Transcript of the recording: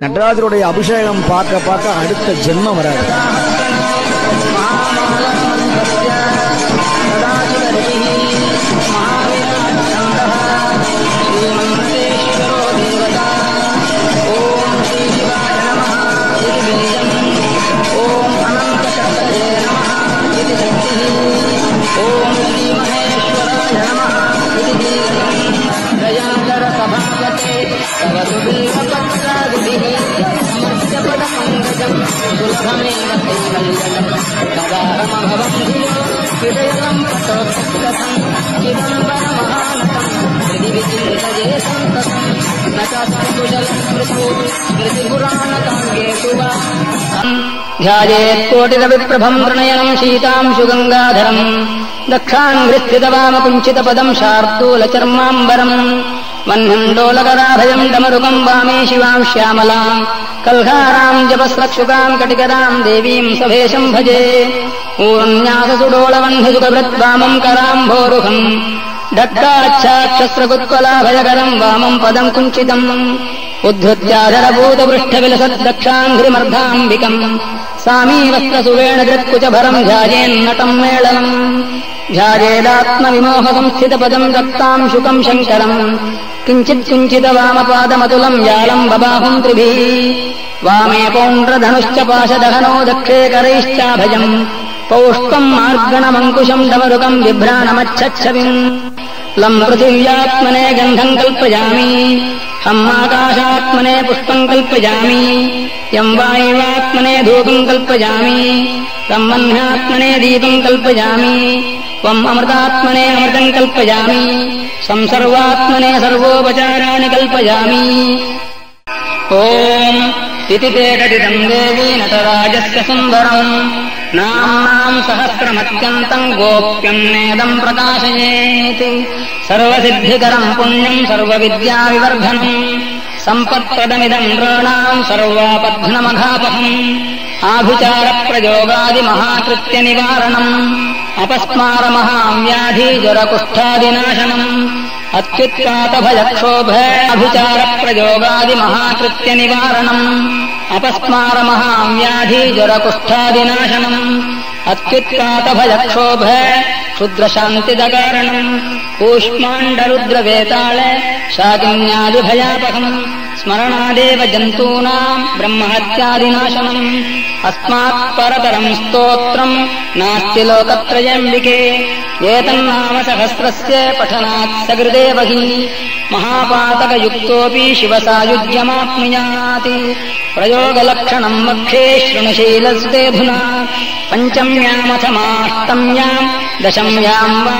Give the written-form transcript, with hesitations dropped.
நடராஜருடைய அபிஷேகம் பார்க்க பார்க்க அடுத்த ஜென்மம் வராது. ध्यायेत्कोटिरविप्रभं प्रणयनं शीतांशु गंगाधरं दक्षाङ्घ्रिस्थितवामकुञ्चितपदं शार्दूलचर्माम्बरं वह्निं डोलकराभयं डमरुकं वामे शिवां श्यामलां कल्हारां जपस्रक्षुकां कटिकरां देवीं सभेशं भजे ऊर्न्याससुडोलवह्निसुखभृद्वामं कराम्भोरुहम् ढक्काच्छाक्षस्रकुत्कलाभयकरं वामं पदं कुञ्चितम् उद्धृत्याधरभूतपृष्ठविलसद्दक्षाङ्घ्रिमर्धाम्बिकम् सामीवस्त्रसुवेणकृत्कुचभरं ध्यायेन्नटं मेळनम् ध्यायेदात्मविमोहसंस्थितपदं दत्तांशुकं शङ्करम् किञ्चित्किञ्चितवामपादमतुलं व्यालं बबाहुं त्रिभिः वामे पौण्ड्रधनुश्च पाशदहनो दक्षे करैश्चाभयम् पौष्पं मार्गणमङ्कुशं डमरुकं बिभ्राणमच्छच्छविम् लं पृथिव्यात्मने गन्धं कल्पयामि हम् आकाशात्मने पुष्पं कल्पयामि यं वायुवात्मने धूपं कल्पयामि तं मह्नात्मने दीपं कल्पयामि त्वम् अमृतात्मने अमृतं कल्पयामि संसर्वात्मने सर्वोपचाराणि कल्पयामि ॐ इति ते कथितं देवी नटराजस्य सुन्दरम् नाम्नां सहस्रमत्यन्तं गोप्यं नेदं प्रकाशयेत् सर्वसिद्धिकरं पुण्यं सर्वविद्याविवर्धनं सम्पत्प्रदमिदं नृणां सर्वापघ्नमघापहम् आभिचारप्रयोगादिमहाकृत्यनिवारणम् अपस्मारमहाव्याधिज्वरकुष्ठादिनाशनम् अत्युत्पातभयक्षोभाभिचारप्रयोगादिमहाकृत्यनिवारणम् अपस्मारमहाव्याधिज्वरकुष्ठादिनाशनम् अत्युत्पातभयक्षोभ क्षुद्रशान्तिदकारणम् कूष्माण्डरुद्रवेताळ शाकिन्यादिभयापहम् स्मरणादेव जन्तूनाम् ब्रह्महत्यादिनाशनम् अस्मात् परतरं स्तोत्रम् नास्ति लोकत्रयम्बिके एतन्नाम सहस्रस्य पठनात् सकृदेव हि महापातकयुक्तोऽपि शिवसायुज्यमाप्नुयात् प्रयोगलक्षणं वक्षे शृणुशीलस्तेऽधुना पञ्चम्यामथमाष्टम्यां दशम्यां वा